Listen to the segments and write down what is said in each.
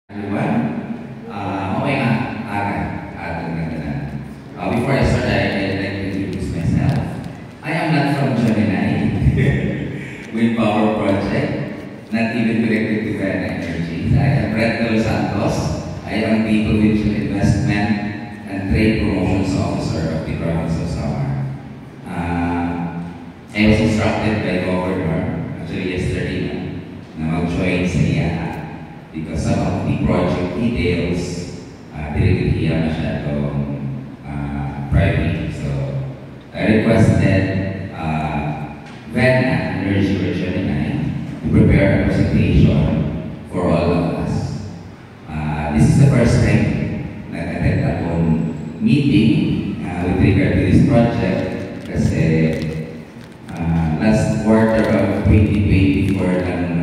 Everyone, okay nga, ating ganda. Before I start, I'd like to introduce myself. I am not from Gemini, Wind Power Project, not even connected to Vena Energy. I am Brett De Los Santos. I am People Mutual Investment and Trade Promotions Officer of the province of Samar. I was instructed by Governor, actually yesterday, na mag-join sa IAA. Because some of the project details didn't hear masyadong private. So I requested Vena Energy or Gemini to prepare a presentation for all of us. This is the first time nag-attend akong meeting with regard to this project kasi last quarter of 2024 lang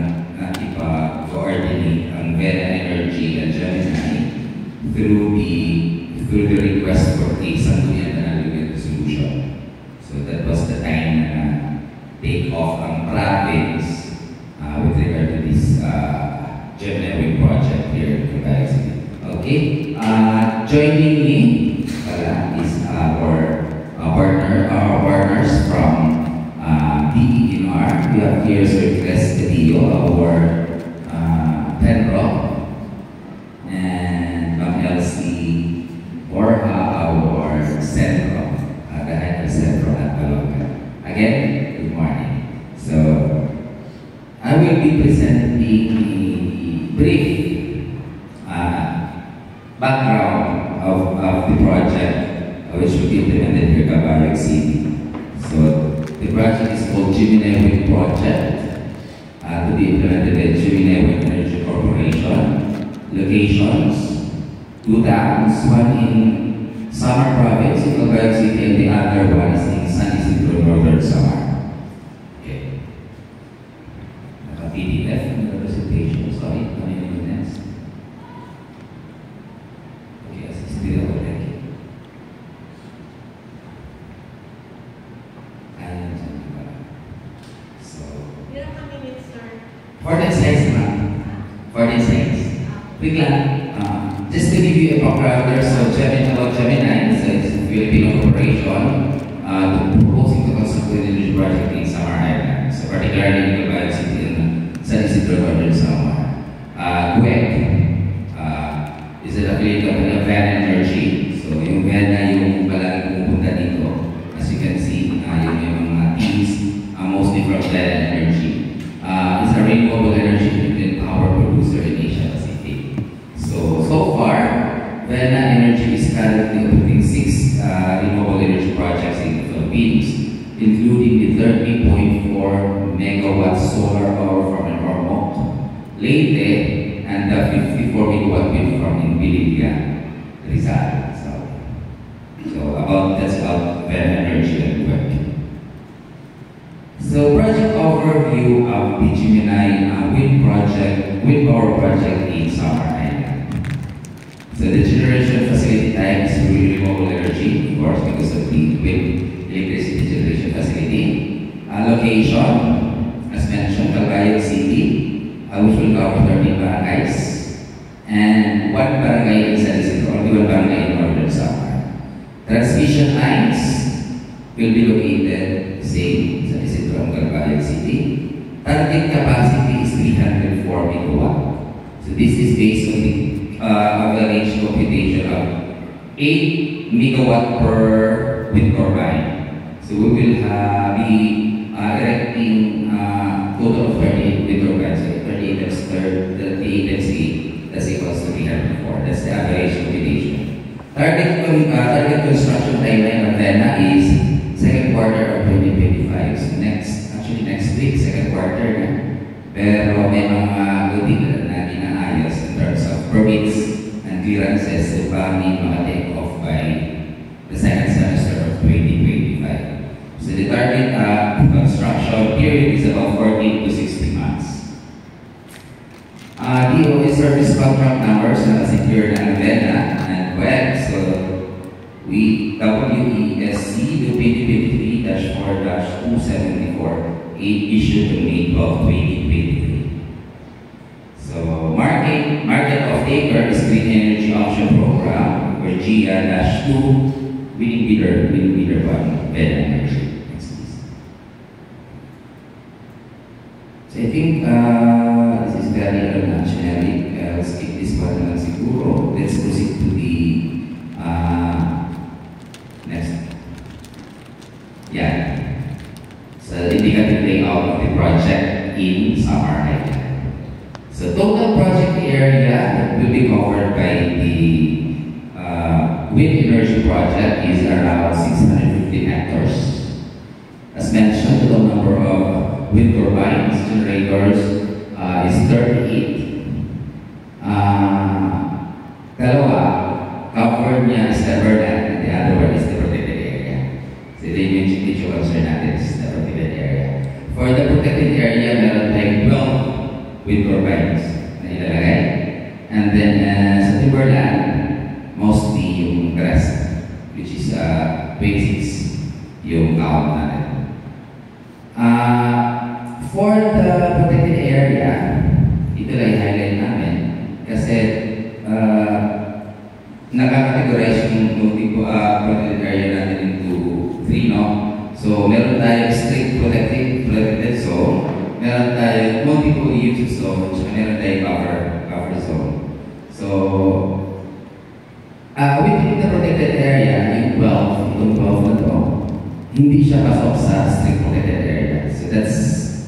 coordinate ang Vena Energy and Gemini through the request for a sanggunian na nalagyan solution. So that was the time na take off ang province with regard to this Gemini Wind project here in Cagayan City. Okay, joining me is our partners from DENR. We have here Sir Chris Cadillo, our Penrock, and Elsie Borja, our Centro, the head of Centro at Balonga. Again, good morning. So, I will be presenting the brief background of the project which will be implemented here in Cagayan City. So, the project is called Gemini Wind Project. To be implemented by Gemini Wind Energy Corporation. Locations, 2 dams, one in Samar Province in Cagayan City and the other one is in San Isidro, Northern Samar. Okay. Naka-PDF in the presentation. Sorry, next. Okay, still okay. For the size, for the size. Just to give you a background, there's Gemini, it's a Filipino corporation proposing to construct an energy project in Samar Island. So particularly in Cagayan City and San Isidro, Northern Samar. GWEC is an affiliate of Vena Energy. So yung Vena yung palagi pumupunta dito. As you can see, yung mga teams mostly from Vena Energy. Is a renewable energy and power producer in Asia Pacific. So far, Vena Energy is currently operating 6 renewable energy projects in the Philippines, including the 30.4 megawatt solar power from Ormoc, Leyte, and the 54 megawatt wind farm in Bililia, Rizal. That's about Vena Energy and work. So, project overview of the Gemini wind power project in Samar Island. So, the generation facility type is renewable energy, of course, because of the wind electricity generation facility. Location, as mentioned, Cagayan City, which will cover 13 barangays, and 1 barangay in San Isidro, only 1 barangay in Northern Samar. Transmission lines will be located same from Cagayan City. Target capacity is 304 megawatt. So this is based on the average computation of 8 megawatt per wind turbine. So we will be erecting total of 38 wind turbines. So 38 times 8, that's equals to 304. That's the average computation. Target construction timeline of Vena is second quarter of 2025. So next week, second quarter na. Pero may mga buti na inaayos in terms of permits and clearances so pa may take off by the second semester of 2025. So the target construction period is about 14 to 16 months. DOE service contract numbers na secure na Vena and WEC. So we WESC 2023-4-274 issued on May 12, 2023. So market of the off-taker is Green Energy Auction Program, where GR-2, winning bidder one, Beda Energy. Next, please. So I think this is very generic. I'll skip this one lang siguro. Let's proceed to the next. Yeah. So indicative layout of the project in Samar Island. So total project area will be covered by the wind energy project is around 650 hectares. As mentioned, the total number of wind turbines, generators is 38. Dalawa, covered niya is the Verdan and the other one is the protected area. So they mentioned which concern natin is the protected area. For the protected area, meron tayong 12 wind turbines na ilalagay. And then sa Timberland, mostly yung rest, which is 26 yung count natin. For the protected area, ito lang i-highlight namin kasi nakakategorize yung protected area natin into 3, no? So, meron tayong strict protected zone, meron tayong multiple use zone, at meron tayong buffer zone. So, within the protected area, yung 12 na to, hindi siya pasok sa strict protected area. So that's,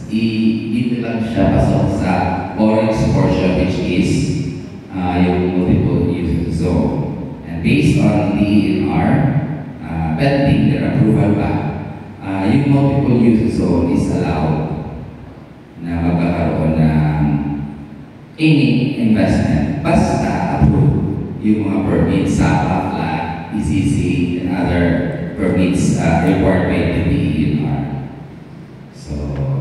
dito lang siya pasok sa orange portion, which is yung multiple use zone. And based on the ENR, pending their approval pa, yung multiple use zone is allowed na magkakaroon ng any investment basta approve yung mga permits sa PAPLA, ECC, and other permits required by the DENR. So,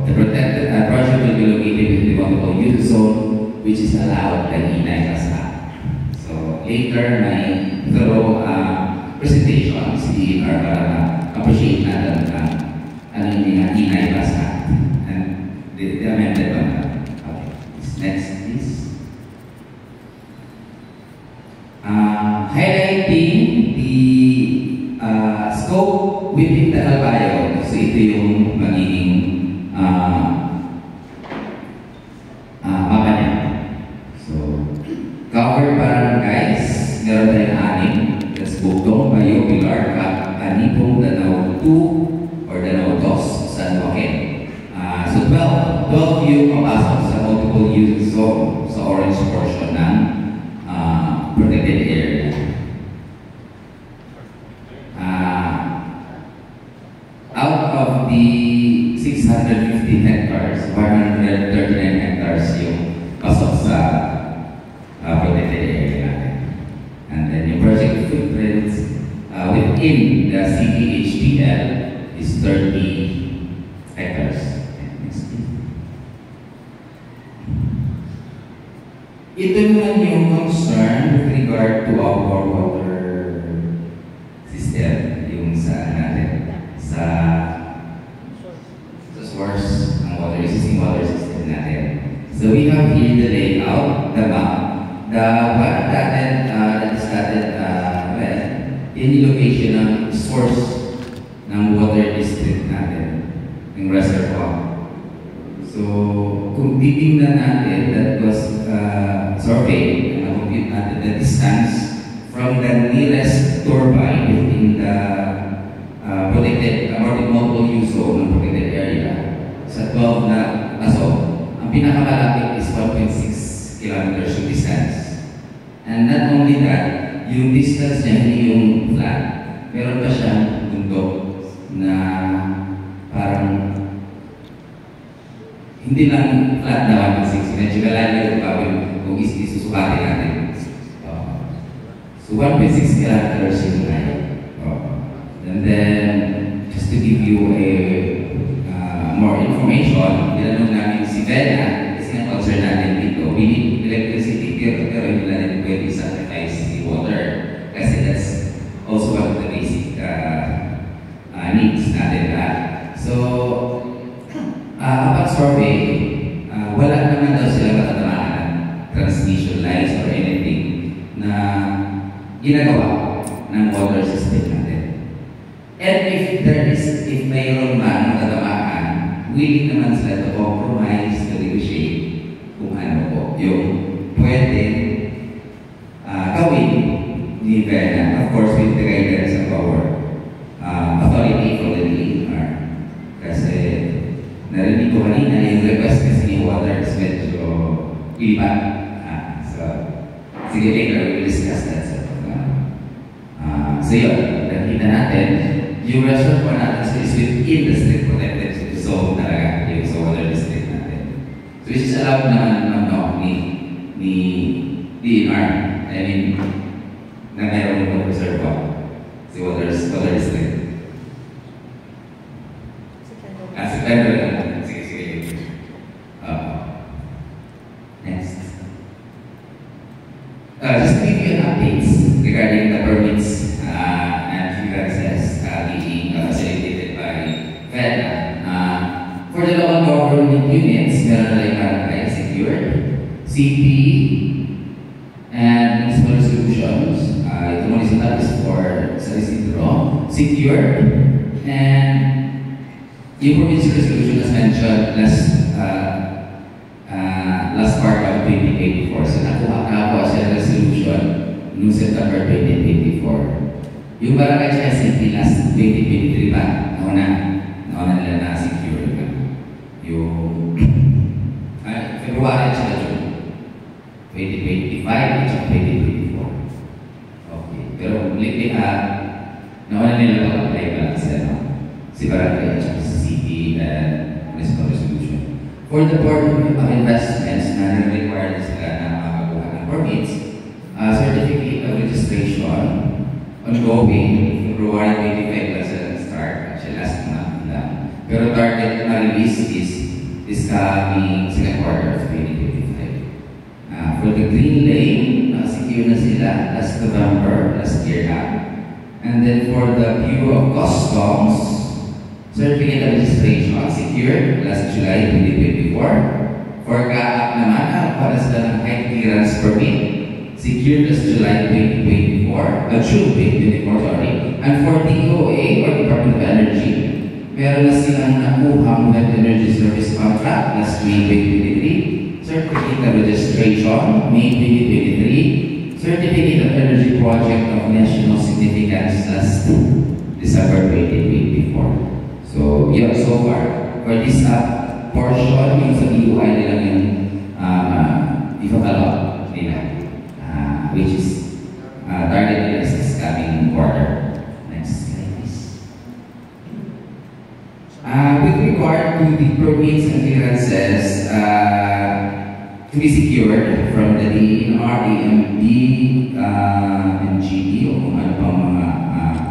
the protected project will be located in the multiple use zone, which is allowed by INAI PASA. So, later, may thorough presentation si DENR para appreciate natin ano yung INAI PASA and the amended one. Okay, next please. Highlighting the scope within the Albayo. So ito yung magiging mapa niya. So, covered barangays, meron tayong 6. That's Bugdong, Bayo, Pilar, Anipong, Danao 2, or Danao 2, San Joaquin. So 12 yung papasok sa multiple use zone sa orange portion ng protected area. Out of the 650 hectares, 139 hectares yung pasok sa protected area natin. And then yung project footprint within the CDHPL is 30 hectares. Ito naman yung concern with regard to our water system, yung sa natin, sa source ng water, existing water system natin. So we have here the layout, the map. The one that started, well, in the location ng source ng water district natin, ng reservoir. So, kung titingnan natin, that was survey, na-compute natin the distance from the nearest turbine within the protected, multiple use zone ng protected area sa 12 na kaso. Ang pinakamalapit is 1.6 kilometers yung distance. And not only that, yung distance niya hindi yung flat. Meron pa siyang bundok na parang hindi lang flat na 1.6. Medyo malayo yung gawin kung isusukatin natin. So 1.6 kilometers yung height. And then, just to give you a more information, nilanong namin si Bella, kasi ang concern natin dito, we need electricity, pero hindi natin pwede sacrifice the water. Kasi that's also one of the basic needs natin. So, upon survey, wala naman daw sila matatamaan transmission lines or anything ginagawa ng water system natin. And if mayroon man katamaan, willing naman sila to compromise, to negotiate kung ano po yung pwede gawin ni Verna. Of course, with the guidance of our authority for the DNR. Kasi narinig ko kanina yung request kasi ni Water is medyo iba. So, sige, later we will discuss that. So yun, nakita natin, yung reservoir natin is within the strict protected zone talaga, yung sa water district natin. So which is allowed naman ni DNR, I mean, na meron yung reservoir, si water district. September lang. Sige. Next. Just to give you an updates regarding the permits and clearances being facilitated by FEDA. For the local government units, meron na yung barangay secured, CP, and municipal resolutions. Ito municipal is for sa Isidro, secured, and yung provincial resolution as mentioned last part of 2024. So nakuha siya resolution noong September 2024. Yung barangay sa SNT last 2023 pa, nauna nila na-secure yung February at June 2025 at 2024. Okay. Pero lately, nauna nila pag-apply pa lang si barangay at si city and municipal resolution. For the board of investments na required sila na makakuha ng permits, certificate of registration ongoing, February 25 lang sila start, actually last month lang. Pero target na release is this coming second quarter of 2025. For the Green Lane, secure na sila last November, last year na. And then for the Bureau of Customs, certificate of registration secured last July 2024. For GAAP naman, para sila ng height clearance permit, secured last July 2024, June 2024, sorry. And for DOA, or Department of Energy, meron na silang nakuhang Net Energy Service Contract last May 2023, Certificate of Registration, May 2023, Certificate of Energy Project of National Significance last December 2024. So, yun, so far, for this portion, yung sa DOI nila yung ipakalot nila, which is targeted as this coming quarter. Next slide, please. With regard to the permits and clearances to be secured from the DNR, AMD, MGD, o kung ano pang mga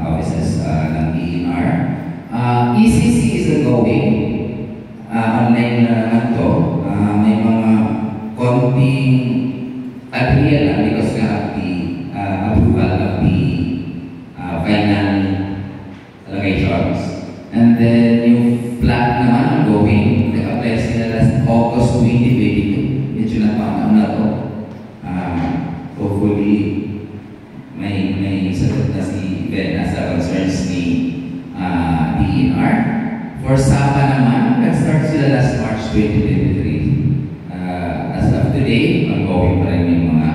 offices ng DNR, ECC is ongoing. Online naman to. May mga konting atrial lang because nga of the approval of the final allocations. And then yung flat naman ongoing. Nag-apply sila last August 2022. Medyo napakam na to. Hopefully, may sagot na si Ben sa concerns ni DNR. For Sapa naman, nag-start sila last March 2023. As of today, ongoing pa rin yung mga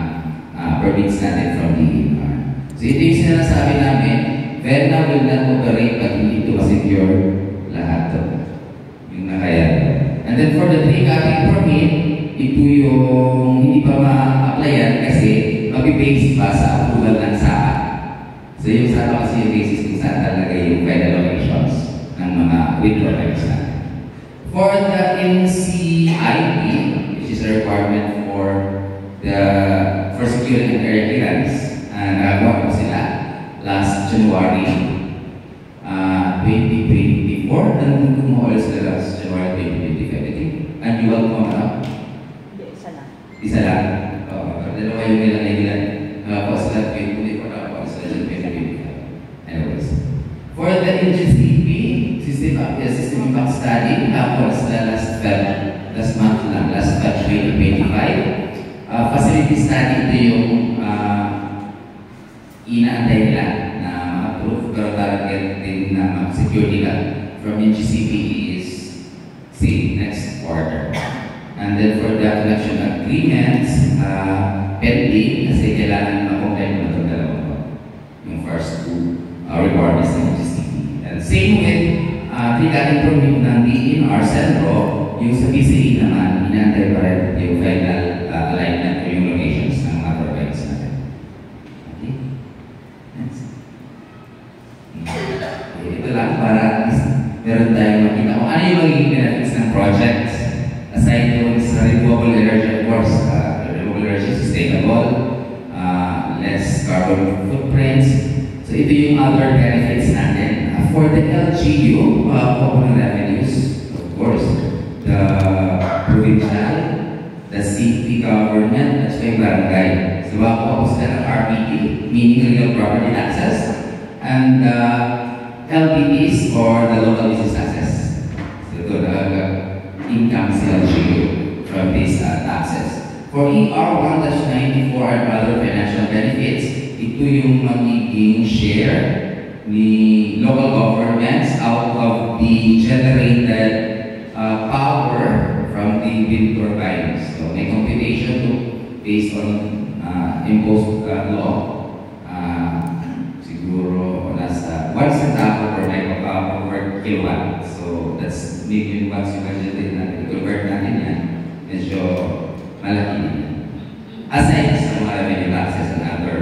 permits natin from DNR. So ito yung sinasabi namin, Verna will not operate pag hindi ito ma-secure lahat to. Yung nakaya. And then for the tree-cutting permit, ito yung hindi pa ma-applyan kasi mag-base pa sa approval ng Sapa. So yung Sapa kasi yung basis kung saan talaga yung final locations ng mga withdrawal rights natin. For the NCIP, which is a requirement for securing an area clearance, nagawa ko sila last January 2024, and kumuha ulit sila last January 2025. I think annual mo na? Isa lang. Dalawa yung nilagay nila. Nagawa sila 2024, nagawa sila 2025. Anyways. For the NGCP, System Impact Study, nagawa sila last month lang, last batch 2025. Facility study, ito yung from NGCP is say next quarter. And then for the collection agreements, pending kasi kailangan na-comply mo na itong dalawang to. Yung first two requirements ng NGCP. And same with kailangan permit ng DNR Centro, yung sa PCE naman, inantay pa rin yung final alignment o yung locations ng mga turbines natin. Okay? Next. Okay, ito lang para meron tayong makita kung ano yung magiging benefits ng projects aside doon sa renewable energy, of course, renewable energy sustainable, less carbon footprints. So ito yung other benefits natin. For the LGU, ng revenues, of course, the provincial, the city government, at saka yung barangay. So ako sila ng RPT, meaning real property taxes, and LPTs or the local business taxes. So ito, income sa LGU from these taxes. For ER 1-94 and other financial benefits, ito yung magiging share ni local governments out of the generated power from the wind turbines. So may computation based on imposed law. Siguro nasa 1 centavo per megawatt per kilowatt. So that's maybe once you budgeted natin, i-convert natin yan, medyo malaki din. Aside sa mga revenue taxes and other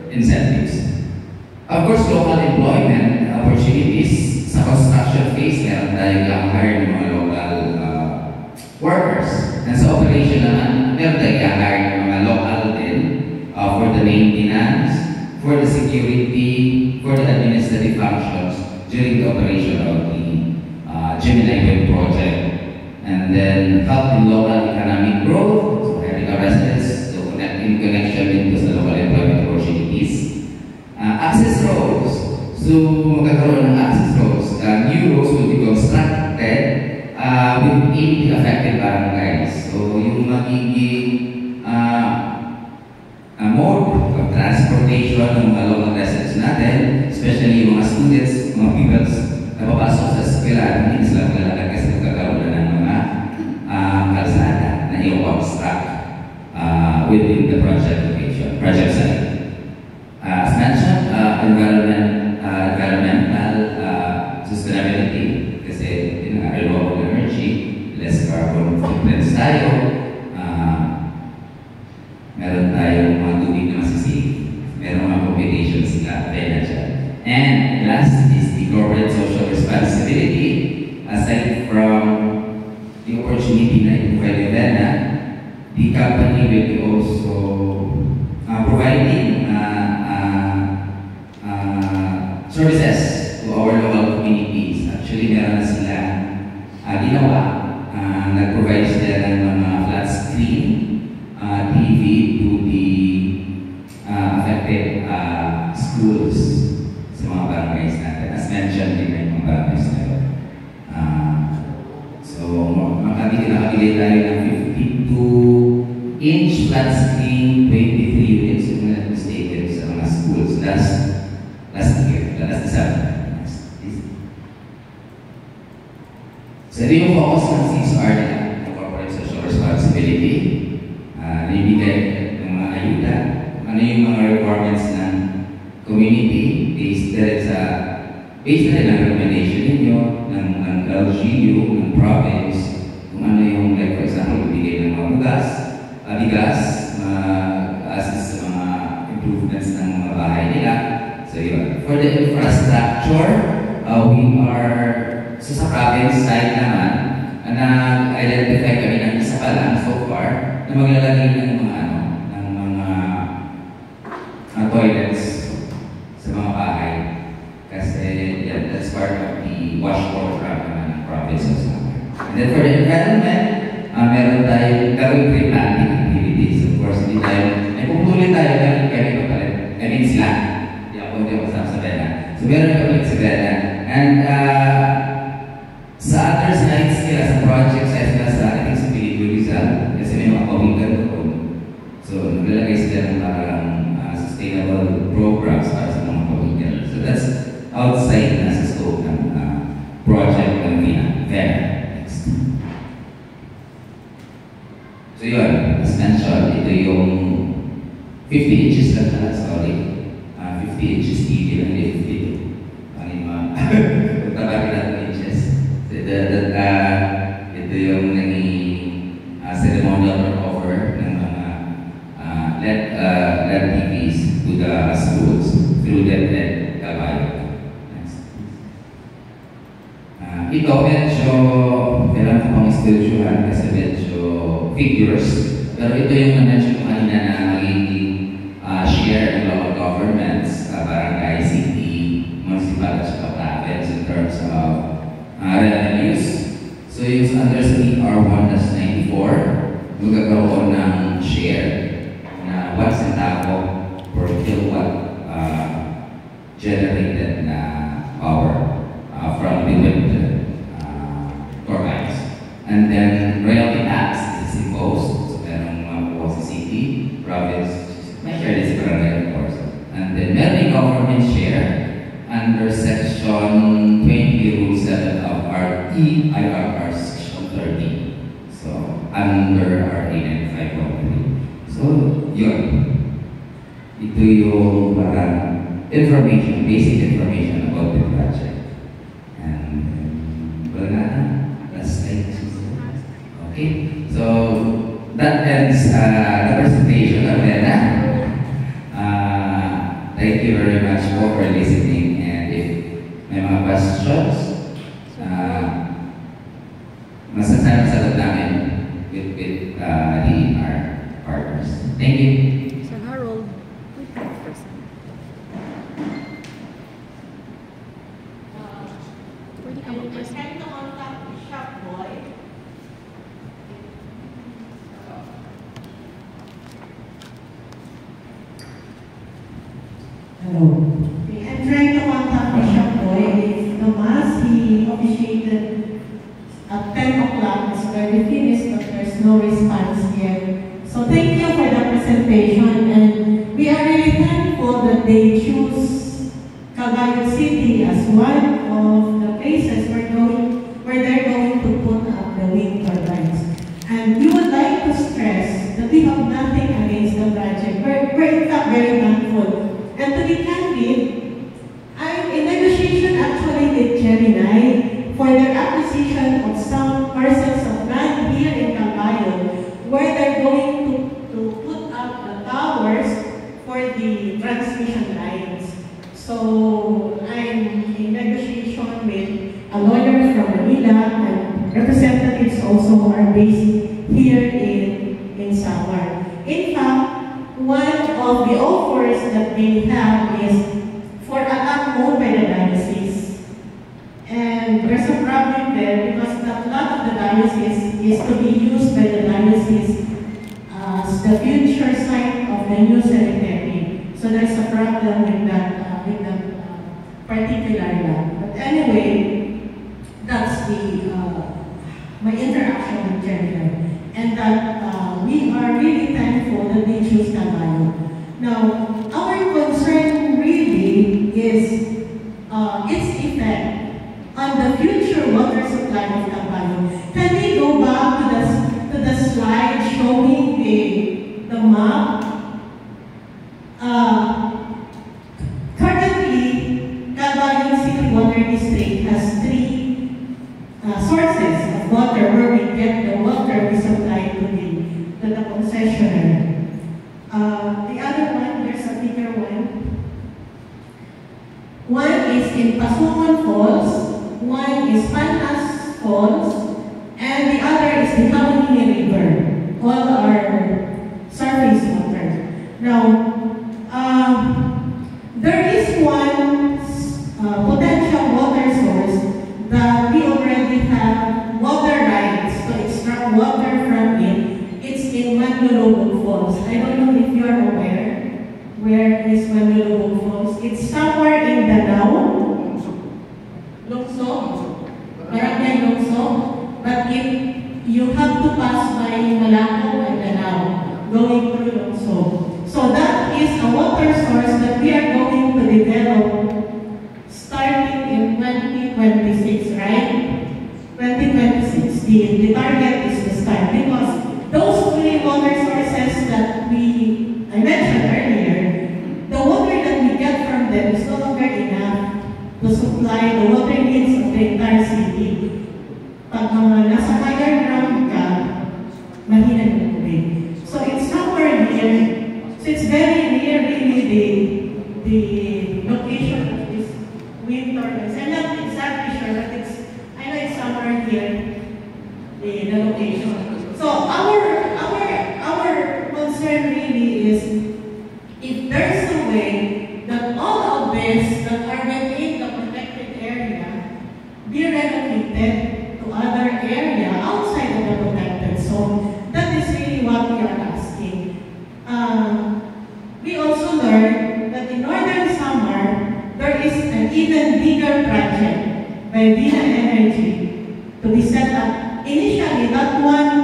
incentives. Of course, local employment opportunities sa construction phase, meron tayong hire ng mga local workers. And sa operation naman, meron tayong hire ng mga local din for the maintenance, for the security, for the administrative functions during the operation of the Gemini Wind project. And then help in local economic growth, so having our residents to connect in connection into the local employment opportunities. Access roads. So, magkakaroon ng access roads. New roads will be constructed within the affected barangays. So, yung magiging mode of transportation ng mga local residents natin, especially yung mga students, mga pupils na papasok sa eskwela, hindi sila maglalakad kasi magkakaroon na ng mga kalsada na i-construct within the project location, project site. As mentioned, environmental sustainability kasi yun nga, renewable energy, less carbon footprints tayo, meron tayong mga tubig na masisig, meron mga computations na pwede dyan. And last is the corporate social responsibility. Aside from the opportunity na i-provide na, the company will be also providing services to our local communities. Actually, meron na sila ginawa. Nag-provide sila ng mga flat screen TV to the affected schools sa mga barangays natin. As mentioned din ng mga barangays na yun. So, nakabili tayo ng 52-inch flat screen, 23 units yung mga mistaken sa mga schools. Last December. So, ito yung focus ng CSR nila, ng Corporate Social Responsibility. Nibigay ng mga ayuda, ano yung mga requirements ng community based na rin ang recommendation ninyo ng LGU, ng province, kung ano yung, like for example, bibigay ng mga bigas, assist sa mga improvements ng mga bahay nila. So yun. For the infrastructure, we are, so sa province side naman, na-identify kami ng isa pa lang so far, na maglalagay ng mga toilets sa mga bahay. Kasi yeah, that's part of the washboard program ng provinces naman. And then for the environment, meron tayong gawing pre-planting activities. Of course, hindi tayo, ay pupulin tayo kami papalit. I mean sila. Hindi ako kasama sa Bena. So meron kami sa Bena. And sa other sites nila, sa project sites nila sa ating sa Pilipino Rizal, kasi may mga pawigan doon. So naglalagay sila ng parang sustainable programs para sa mga pawigan. So that's outside na sa scope ng project 50 inches lang pala, sorry. 50 inches TV lang, hindi 52. Ang ima, pagtabarin natin inches. So, ito yung naging ceremonial offer ng mga LED TVs to the schools through DepEd Calvario. Ito medyo kailangan ko pang istudyuhan kasi medyo figures, pero ito yung na-mention ko kanina na magiging share ng local governments, barangay, city, municipal at province in terms of revenues. So yung under CR 1-94, magkakaroon ng share na 1 centavo per kilowatt generated na power from the wind turbines. And then royalty tax is imposed. So merong makuha sa city, province, may share this barangay of course. And then meron government share under section 20 rule 7 of our EIRR section 30. So under our 89513. So yun. Ito yung parang information, basic information about the project. Okay, so that ends the presentation of Lena. Thank you very much for listening, and if may mga questions, masasagot namin with our partners. Thank you. Sir Harold, wait for a second. Pwede ka mag-present. Hello. I'm trying to contact Bishop Boy. It's the mass he officiated at 10 o'clock. It's already finished, but there's no response yet. So thank you for the presentation, and we are really thankful that they choose Calvario City as one of the places where they're going to put up the wind turbines. And we would like to stress that we have nothing against the project. We're in fact very thankful. And to be candid, I'm in negotiation actually with Gemini for their acquisition of some parcels of land here in Calvario, where they're going to put up the towers for the transmission lines. So I'm in negotiation with a lawyer from Manila, and representatives also are based here in Samar. In fact, one of the offers that they have is for a lot owned by the diocese. And there's a problem there because a lot of the diocese is to be used by the diocese as the future site of the new cemetery. So there's a problem with that particular land. But anyway, that's my interaction with Gemini. And that we are really thankful that they choose Calvario. Now, our concern really is its effect on the future water supply of Calvario. Can we go back to the slide showing the map? Currently, Calvario City Water District has 3 sources of water where we get the water we supply to the concessionaire. The other one, there's a bigger one. One is in Pasungan Falls, one is Panas Falls, and the other is the Kamuning River. All are surface water. Now, there is one potential water source that we already have water rights to extract water from it. It's in Manlulubog Falls. I don't know if you are aware where is Manlulubog Falls. It's somewhere in Danao. Lungsong. Barangay Lungsong. But you have to pass by Malacao and Danao, going through Lungsong. So that is a water source that we are going to develop starting in 2026, right? 2026. The target is to start because those 3 water sources that I mentioned earlier to supply the water needs of the entire city. Pag mga nasa higher ground ka, mahina yung tubig. So it's somewhere here. So it's very near really the location of this wind turbines. I'm not exactly sure, but I know it's somewhere here, the location. So our concern really is if there's a way that all of this that are within the protected area be relocated to other area outside of the protected zone. That is really what we are asking. We also learned that in Northern Samar, there is an even bigger project by Vina Energy to be set up. Initially, that one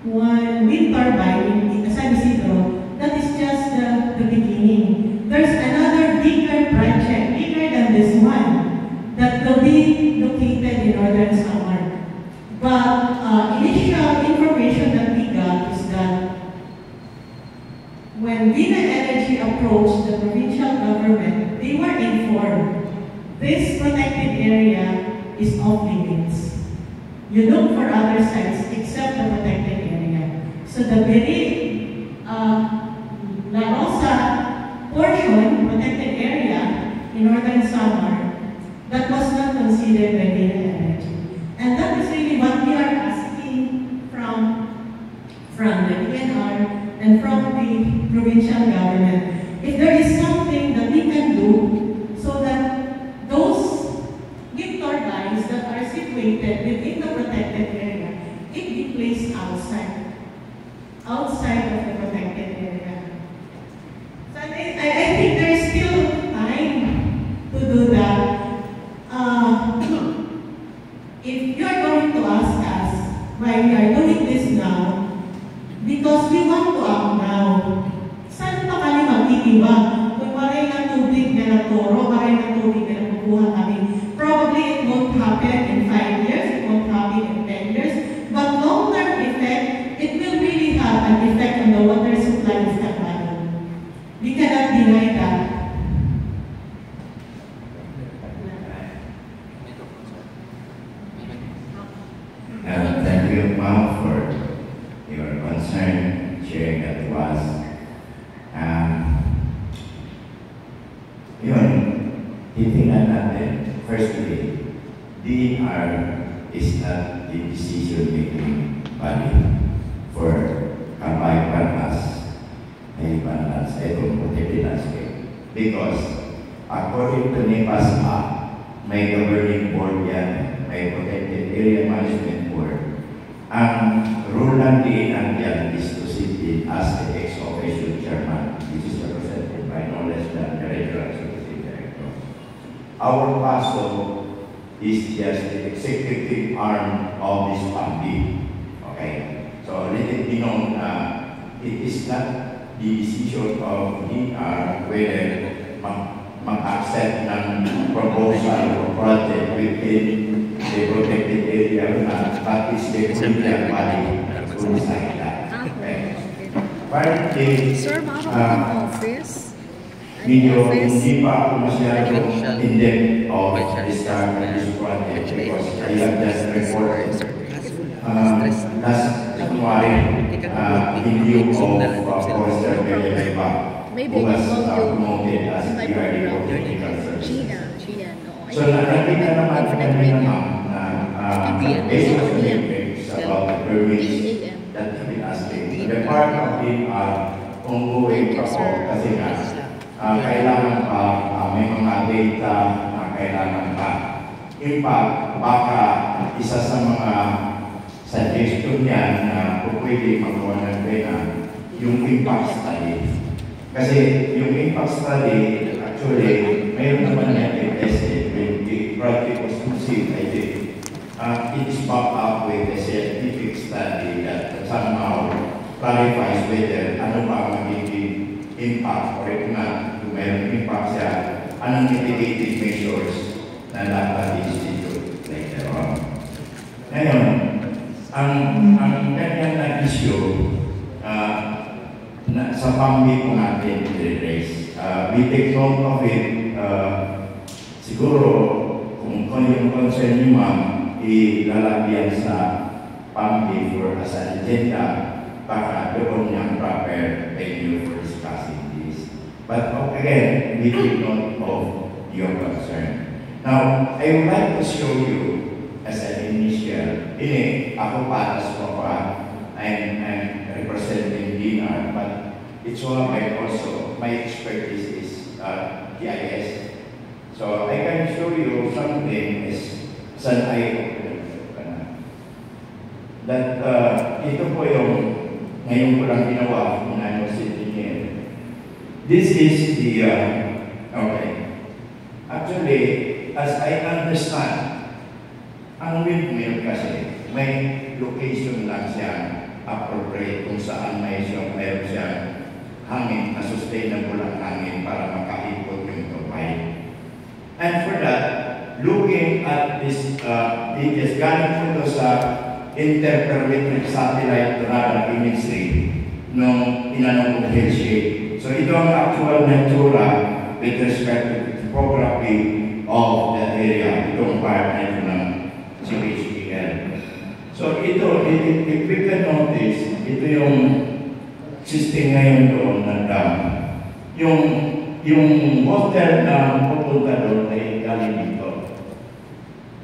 wind turbine in San Isidro, that is just the beginning. There's another bigger project, bigger than this one, that will be located in Northern Samar. But initial information that we got is that when Vina Energy approached the provincial government, they were informed this protected area is off limits. You look for other sites except the protected area. So the very La Rosa portion, protected area in Northern Samar, that was not considered by Vina Energy. And that is really what we are asking from the DNR and from the provincial government. If there is something that we can do so that those wind turbines that are situated within the protected area, it be placed outside of the protected area. So I think there is still time to do that. If you are going to ask us why we are doing this now, because we want to act now. Saan pa kami magtitiwag? Kung maray ng tubig na naturo, maray ng tubig na nakukuha kami. Probably it won't happen in 5 years, it won't happen in 10 years, but long-term effect, it will really have an effect on the water supply of Tagalog. We cannot deny that. Thank you, ma'am, for your concern, sharing that to us. Yun, titingnan natin, firstly, DNR is not the decision-making body for Kamay Panas, may Panas, itong protected landscape. Because, according to NEPA's Act, may governing board yan, may protected area management board. Ang rule ng DNR yan is to sit in as the ex-officio chairman, which is represented by no less than the regular executive director. Our PASO is just the executive arm of this body. Okay? So let it be known it is not the decision of DNR whether mag-accept ng proposal or project within the protected area or not, but it's the political body to decide that. Okay? Currently, Sir, maaari ang office? medyo hindi pa ako masyadong in-depth of this project because I have just reported last January in view of Professor Beleva, who was promoted as DRD for Technical Services. So nakikita naman kami naman na based on the matrix about the permits that have been asking. The part of it ongoing pa po kasi nga kailangan pa may mga data na kailangan pa. In fact, baka isa sa mga suggestion niyan na pwede magawa ng pena yung impact study. Kasi yung impact study, actually, mayroon naman natin tested when the project was conceived, I think. It is backed up with a scientific study that somehow clarifies whether ano ba magiging impact or if not, kung mayroon impact siya, anong mitigating measures na dapat institute later on. Ngayon, ang kanyang na-issue sa pambi po natin i-raise. We take note of it siguro kung yung concern niyo ma'am, ilalagyan sa PAMB for as an agenda, baka doon yung proper venue for discussing this. But again, we take note of your concern. Now, I would like to show you as an initial, ako para sa I'm representing DNR, but it's all also, my expertise is GIS. So I can show you something as an eye-opener. That ito po yung ngayon ko lang ginawa kung I was sitting here. This is the, okay. Actually, as I understand, ang windmill kasi may location lang siya appropriate kung saan mayroon siya hangin na sustainable ang hangin para makaipot yung turbine. And for that, looking at this images galing po sa interferometric satellite radar imagery nung inanong kong hill shape. So ito ang actual natura with respect to the topography of the area. Itong part na ito ng CHPL. So ito, if we can notice, ito yung system ngayon doon na dam. Yung water na pupunta doon ay galing dito.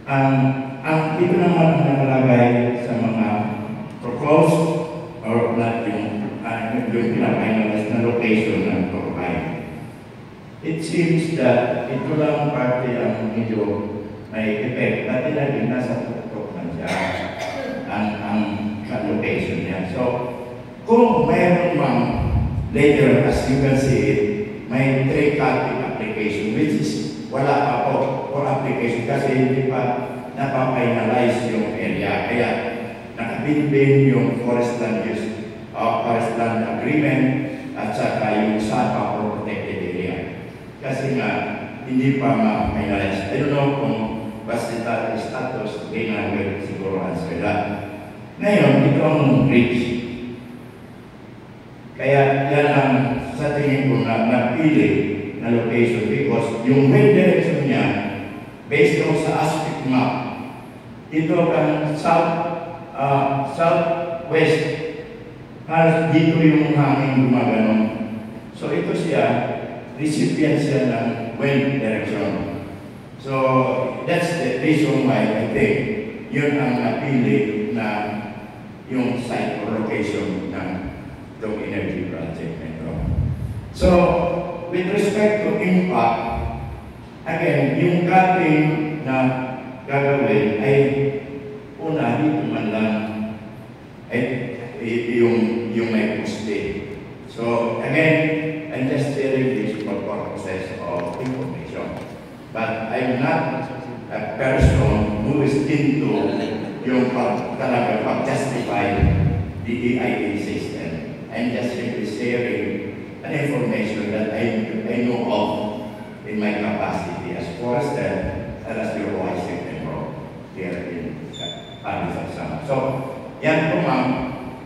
Ang ito naman nakalagay sa mga proposed or not yung pinapinalas na location ng turbine. It seems that ito lang parte ang medyo may effect. Dati lagi nasa tuktok na siya ang location niya. So, kung mayroon mang later, as you can see it, may 3-cutting application, which is wala pa po for application kasi hindi pa napapinalize yung area. Kaya nakabinbin yung forest land use, forest land agreement at saka yung SAPA for protected area. Kasi nga, hindi pa ma-finalize. I don't know kung basta status, hindi na siguro answer that. Ngayon, ito ang bridge. Kaya yan ang sa tingin ko na napili na location because yung wind direction niya, based on sa aspect map, ito ang southwest, halos dito yung hangin gumaganon. So ito siya, recipient siya ng wind direction. So that's the reason why I think yun ang napili na yung site or location ng itong energy project na ito. So, with respect to impact, again, yung cutting na gagawin ay una, dito man lang ay yung may poste. So, again, I'm just sharing this for purposes of information. But I'm not a person who is into yung talaga pag-justify the EIA system. I'm just simply sharing an information that I know of in my capacity as forester and as your voice here in Paris of Sama. So, yan po ma'am,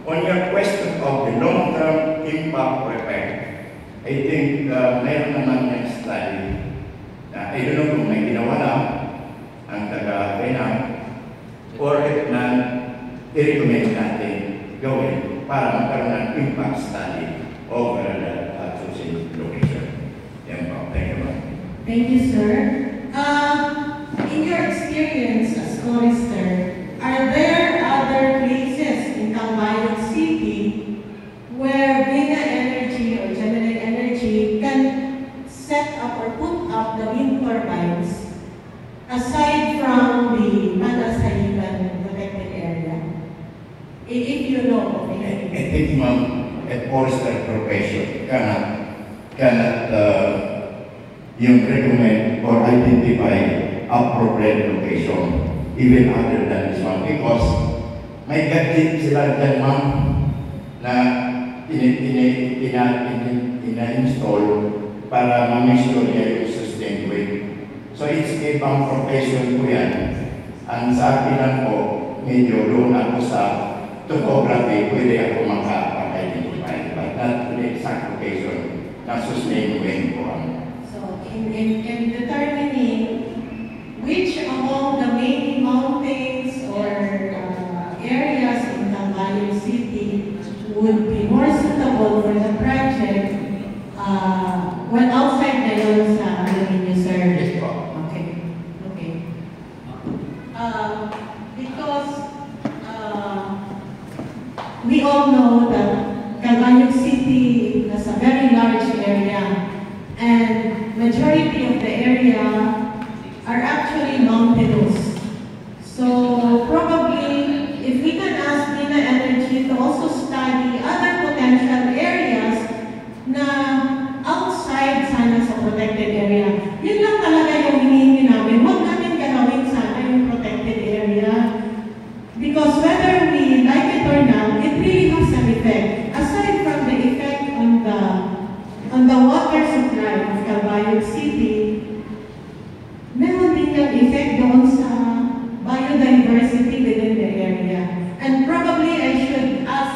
on your question of the long-term impact or effect, I think mayroon naman yung study na I don't know kung may ginawa na ang taga-Penang or if na i-recommend natin gawin para magkaroon ng impact study over the chosen location. Yan po. Thank you, ma'am. Thank you, sir. In your experience as forester, are there other places in Calbayog City where Vina Energy or General Energy can set up or put up the wind turbines aside from the Manasaiban protected area? If you know of it. I think, ma'am, a forester profession cannot yung recommend or identify appropriate location even other than this one because may gadget sila dyan, ma'am, na ina-install para ma-measure niya yung sustained weight. So it's ibang profession po yan. Ang sa akin lang po, medyo doon ako sa topography, pwede ako maka-identify, but not the exact location na sustained weight po ang. So in determining would be more suitable for the project, when outside na yun sa ninyo, sir? Yes po. Okay. Okay. Because we all know that Calbayog City is a very large area, and majority of the area are actually mountainous. So probably, if we can ask Nina Energy to also study other potential areas na outside sana sa protected area, yun lang talaga yung hinihingi namin. Huwag namin galawin sana yung protected area. Because whether we like it or not, it really has an effect. Aside from the effect on the water supply of Calbayog City, meron din yung effect doon sa biodiversity within the area. And probably I should ask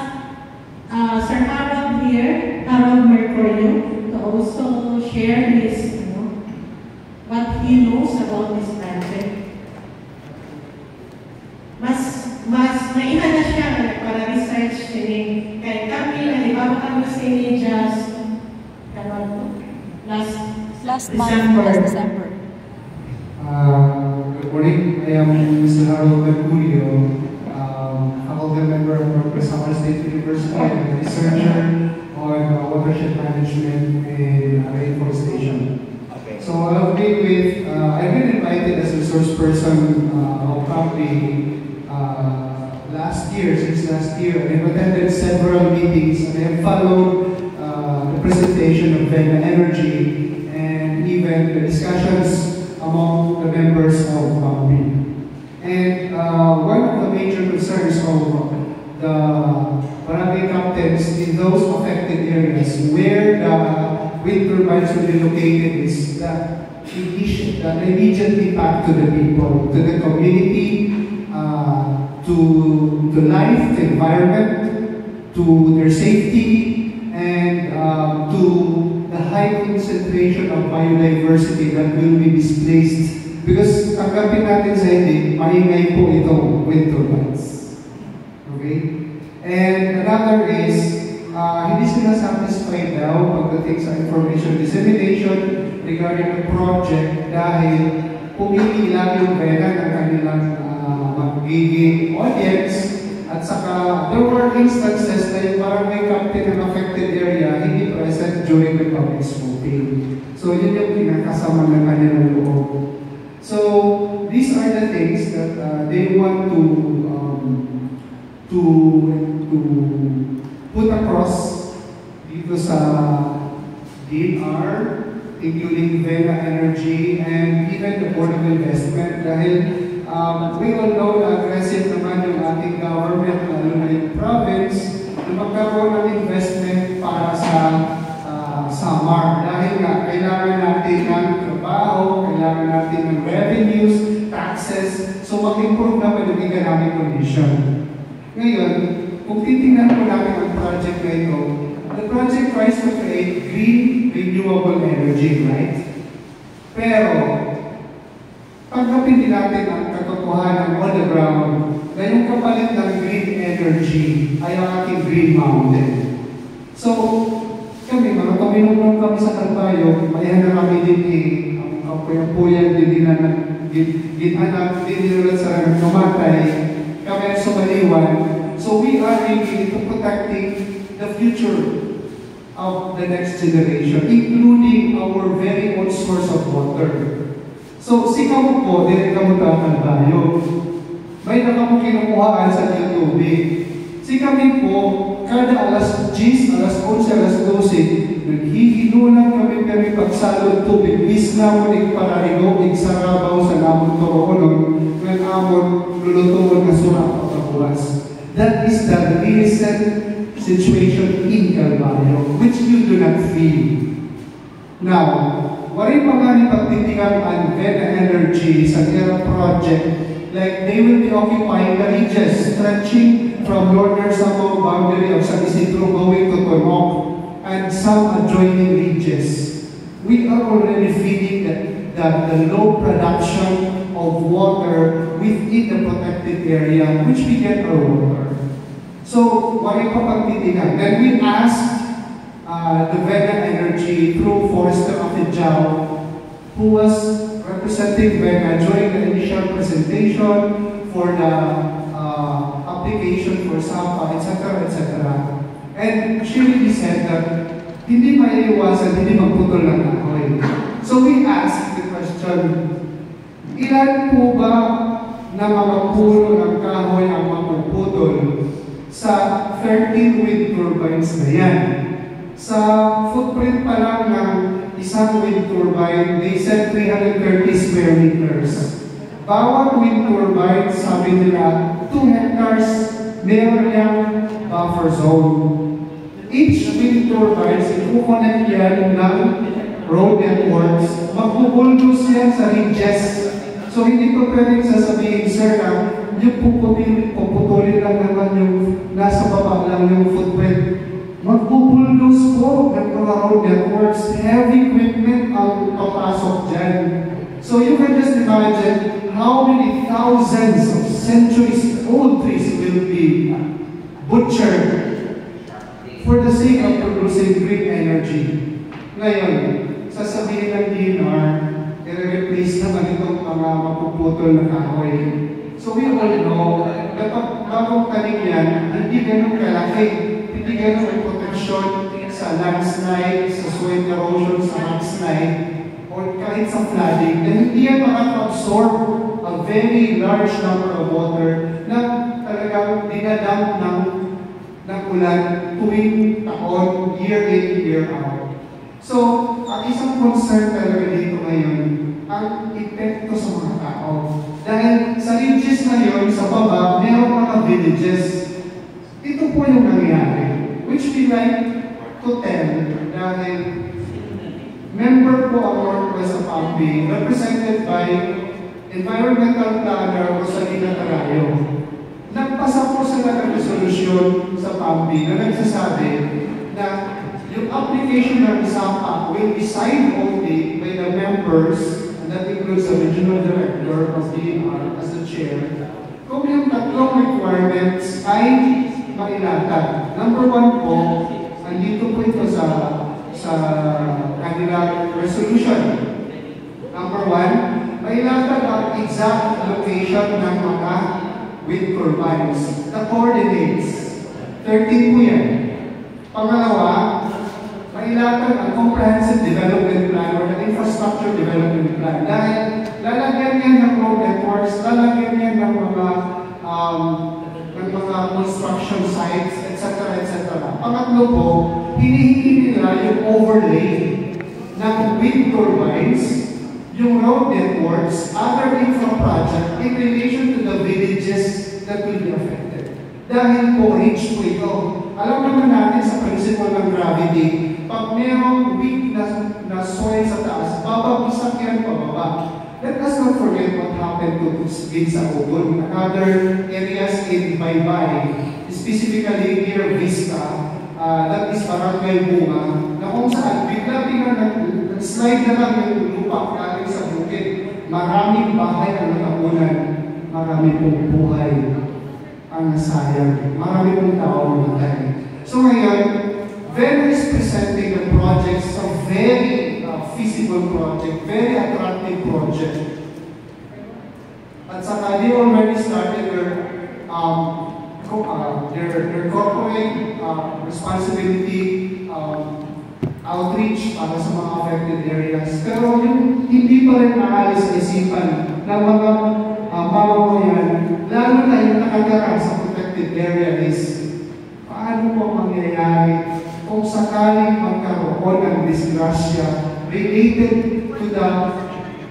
Sir Harold here, Harold Mercurio, to also share his, what he knows about this project. Mas maihan na siya para research din kay kami, halimbawa kami sa just last December. Good morning. I am Mr. Harold Mercurio, faculty member of Northwest Samar State University and a researcher on watershed management and reforestation. Okay. So I've been invited as a resource person probably since last year. I've attended several meetings and I have followed the presentation of Vega Energy and even the discussions among the members of BAMBI. And one of the major concerns of the barangay captains in those affected areas where the wind turbines will be located is the immediate impact to the people, to the community, to life, the environment, to their safety, and to the high concentration of biodiversity that will be displaced. Because tanggapin natin sa hindi, maingay po itong wind turbines. Okay? And another is, hindi sila satisfied daw pagdating sa information dissemination regarding the project dahil pumili lang yung pera ng kanilang magiging audience at saka there were instances na yung barangay captain ng affected area hindi present during the public smoking. So yun yung pinakasama ng kanilang loob. So these are the things that they want to put across dito sa DNR, including Vega Energy and even the Board of Investment dahil we all know na aggressive naman yung ating government, lalo na yung province, na magkaroon ng investment para sa Samar. Dahil nga, kailangan natin ng trabaho, kailangan natin ng revenues, taxes, so mag-improve naman yung economic condition. Ngayon, kung titingnan po natin ang project na ito, the project tries to create green, renewable energy, right? Pero, pagkapin din natin ang katotohanan on the ground na yung kapalit ng green energy ay ang ating green mountain. So, kami, mga kaminunong kami sa Calbayog, mayahan na kami din ang puyan din ginanak, din nilulat sa namatay, kami ang sumaliwan. So, we are really into protecting the future of the next generation, including our very own source of water. So, si kamot po, din kamot ang Calbayog. May nakamot kinukuhaan sa YouTube. Si kami po, kada alas 10, alas 11, alas 12, naghihinulan kami pagsalod tubig, bis na mo pararigo, igsarabaw sa namon toroon, ng amon lulutuon na surap pagkabuas. That is the recent situation in Calbayog, which you do not feel. Now, waring mga ni pagtitingan ang Vega Energy sa kaya project, like they will be occupying the ridges, stretching from northern Samar boundary of San Isidro going to Tonok and some adjoining ridges. We are already feeling the low production of water within the protected area which we get our water. So, wala pa pagtitigan. Then we asked the Vega Energy through Forester Afidjao, who was representing Vega during the initial presentation for the application for SAPA, etc., etc. And she really said that hindi maiiwasan, hindi magputol ng kahoy. So we asked the question, ilan po ba na mga puno ng kahoy ang mapuputol sa 13 wind turbines na yan? Sa footprint pa lang ng isang wind turbine, they said 330 square meters. Bawat wind turbine, sabi nila, 2 hectares, meron niyang buffer zone. Each wind turbine, ikukonect yan ng road networks, magbubulldoze yan sa ridges. So hindi ko pwedeng sasabihin, sir, na yung puputulin lang naman yung nasa baba lang yung footprint. Magbubulldoze po ng mga road networks, heavy equipment ang papasok dyan. So you can just imagine how many thousands of centuries-old trees will be butchered for the sake of producing green energy. Ngayon, sasabihin ng DNR, i-replace naman itong mga mapuputol na kahoy. So we all know, dapat bagong tanim yan, hindi ganun kalaki, hindi ganun ang protection sa landslide, sa soil erosion, sa landslide, or kahit sa flooding, na hindi yan makaka-absorb a very large number of water na talagang dinadamp ng ulan tuwing taon, year in, year out. So, ang isang concern talaga dito ngayon, ang epekto sa mga tao. Dahil sa ridges ngayon, sa baba, mayroong mga villages. Ito po yung nangyari, which we like to tell dahil member po ang Northwest Apambi, represented by Environmental Planner Rosalina Tarayo. Nagpasa po sila ng resolusyon sa PAMBI na nagsasabi na yung application ng SAPA will be signed only by the members, and that includes the Regional Director of DNR as the Chair, kung yung tatlong requirements ay mailatag. Number 1 po, andito po ito sa kanilang resolution. Number 1, mailatag ang exact location ng mga wind turbines, the coordinates. 13 po yan. Pangalawa, mailatag ang comprehensive development plan or the infrastructure development plan. Dahil lalagyan yan ng road networks, lalagyan yan ng mga construction sites, etc. etc. Pangatlo po, hinihingi nila yung overlay ng wind turbines, yung road networks, other infra project in relation to the villages that will be affected. Dahil po, rich po ito. Alam naman natin sa principle ng gravity, pag mayroong weak na soil sa taas, babagsak yan pababa. Let us not forget what happened to Ginsa Ubud and other areas in Baybay, specifically near Vista, that is Barangay Bunga, na kung saan bigla-bigla nag-slide na lang yung lupa galing sa bukid. Maraming bahay ang nakapunan, marami pong buhay ang nasayang, marami pong tao ang namatay. So ngayon, Vega is presenting the projects, a very feasible project, very attractive project. At saka they already started their corporate responsibility outreach para sa mga affected areas. Pero yung hindi pa rin naalis sa isipan ng mga mamamayan, lalo na yung nakatira sa protected area is paano po mangyayari kung sakaling magkaroon ng disgrasya related to the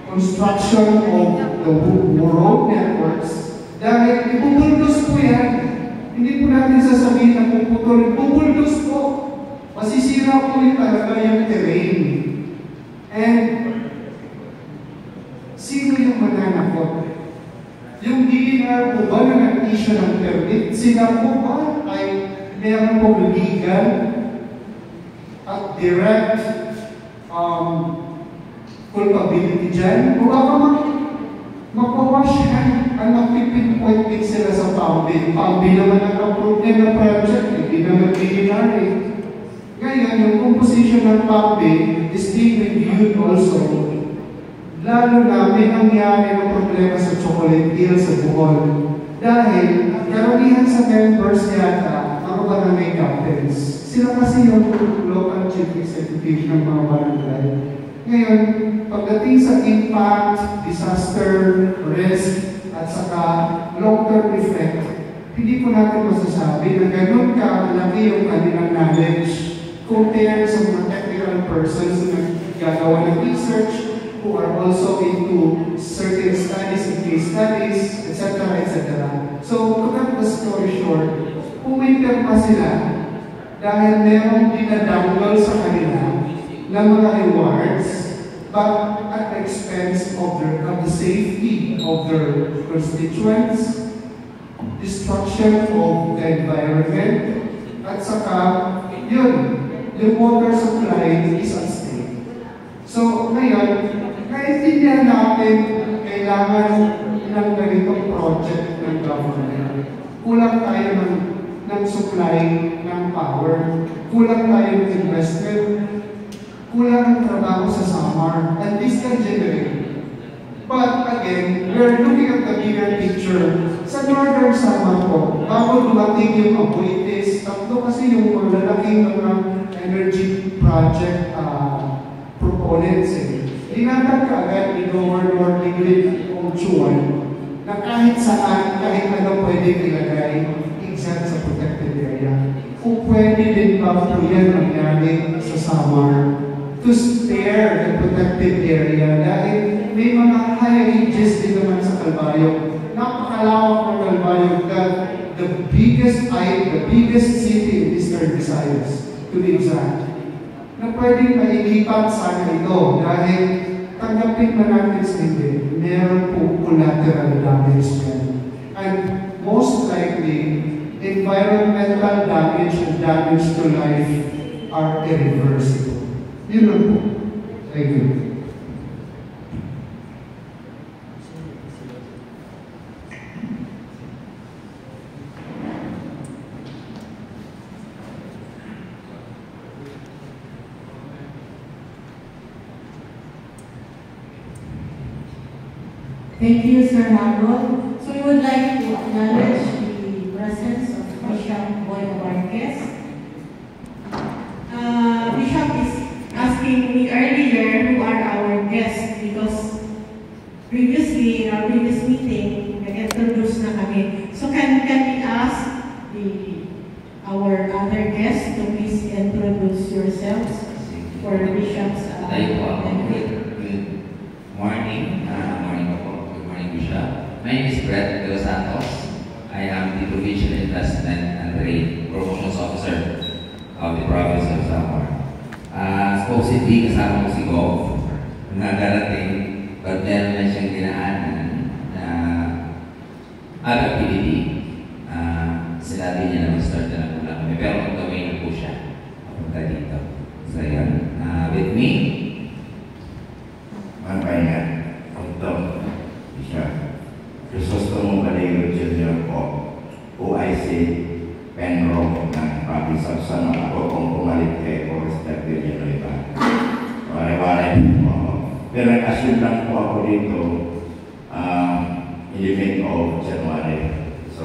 construction of the road networks. Dahil ibubuldos po yan. Hindi po natin sasabihin na puputol. Ibubuldos po. Masisira po yung talaga yung terrain. And sino yung mananakot? Yung DNR po ba na nag-issue ng permit? Sila po ba ay meron pong legal at direct culpability dyan? O baka Mapawash hand ang magpipinpoint din sila sa PAMBI. PAMBI naman ang approve niya na project, hindi naman binary. Ngayon, yung composition ng PAMBI is being reviewed also. Lalo na may nangyari na problema sa chocolate deal sa Bohol. Dahil karamihan sa members yata, mga barangay captains. Sila kasi yung local chief executive ng mga barangay. Ngayon, pagdating sa impact, disaster, risk, at saka long-term effect, hindi po natin masasabi na ganun kalaki yung kanilang knowledge compared sa mga technical persons na gagawa ng research who are also into certain studies and case studies, etc., etc. So, to cut the story short, puminter pa sila dahil merong dinadanggal sa kanila ng mga rewards, but at the expense of the safety of their constituents, destruction of the environment, at saka, yun, the water supply is at stake. So, ngayon, naintindihan natin kailangan ng ganitong project ng government. Kulang tayo ng supply ng power, kulang tayo ng investment, kulang ng trabaho sa summer, and this can generate. But again, we're looking at the bigger picture. Sa Northern Samar po, bago dumating yung Abuitis, tatlo kasi yung malalaking mga energy project proponents Dinatag ka agad ni Governor Tiglit Ongchuan na kahit saan, kahit ano pwede ilagay, exact sa protected area. Kung pwede din ba po yan mangyari sa Samar to spare the protected area dahil may mga high ranges din naman sa Calbayog. Napakalawak ng Calbayog that the biggest city in Eastern Visayas, to be exact, na pwedeng mailipat sana ito dahil tanggapin na natin sa hindi, meron po collateral damage yan. And most likely, environmental damage and damage to life are irreversible. Yun lang po. Thank you. Thank you, Sir Harold. So we would like to acknowledge the presence of Bishop Boy Marquez. Bishop is asking me earlier who are our guests because previously, in our previous meeting, nag-introduce na kami. So can we ask our other guests to please introduce yourselves for Bishop's Good morning. My name is Brett De Los Santos. I am the Provincial Investment and Trade Promotions Officer of the province of Samar. Supposedly, kasama ko si Gov na darating, but meron na siyang dinaanan na activity. Sinabi niya na mag-start na lang kami, pero mag-gawin na po siya papunta dito. So, yun. With me, Mampahinga, ito, siya. Crisostomo Valero Jr. po, OIC Penro ng Province of San Juan. Ako kung pumalit kay Forester Villanueva. Wala-wala po. Pero nag-assume lang po ako dito in the mid of January. So,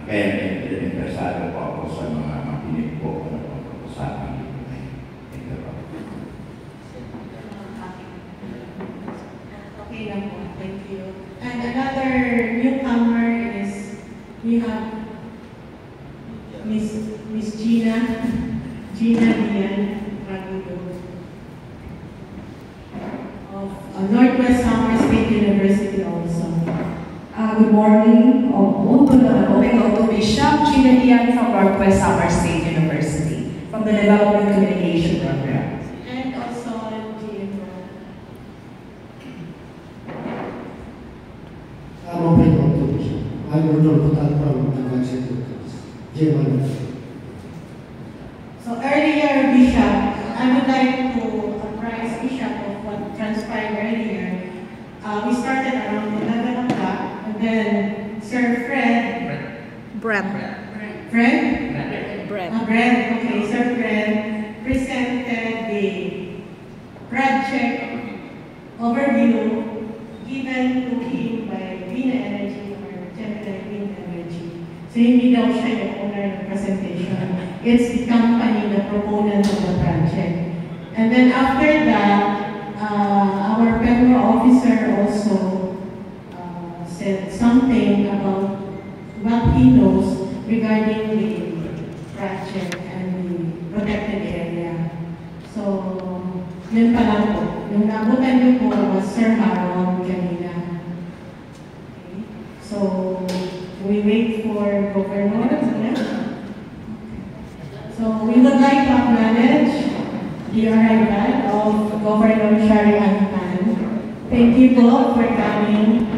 kaya interesado po ako sa mga makinig po na pag-usapan. Okay lang po. Thank you. And another newcomer is, we have Miss Gina Dian Ragudo of Northwest Samar State University also. Good morning. To Bishop Gina Dian from Northwest Samar State University from the Development Communication Program. And also GM. So earlier, Bishop, I would like to apprise Bishop of what transpired earlier. We started Brent, okay, Sir Brent presented the project overview given to him by Green Energy or Gemini Green Energy. So hindi daw siya yung owner ng presentation. It's the company, the proponent of the project. And then after that, our PEMRO officer also said something about what he knows regarding the project and the protected area. So, yun pa lang po. Yung naabutan niyo po was Sir Harold kanina. Okay. So, we wait for Governor. Yeah? So, we would like to acknowledge the arrival of Governor Shari Antan. Thank you both for coming.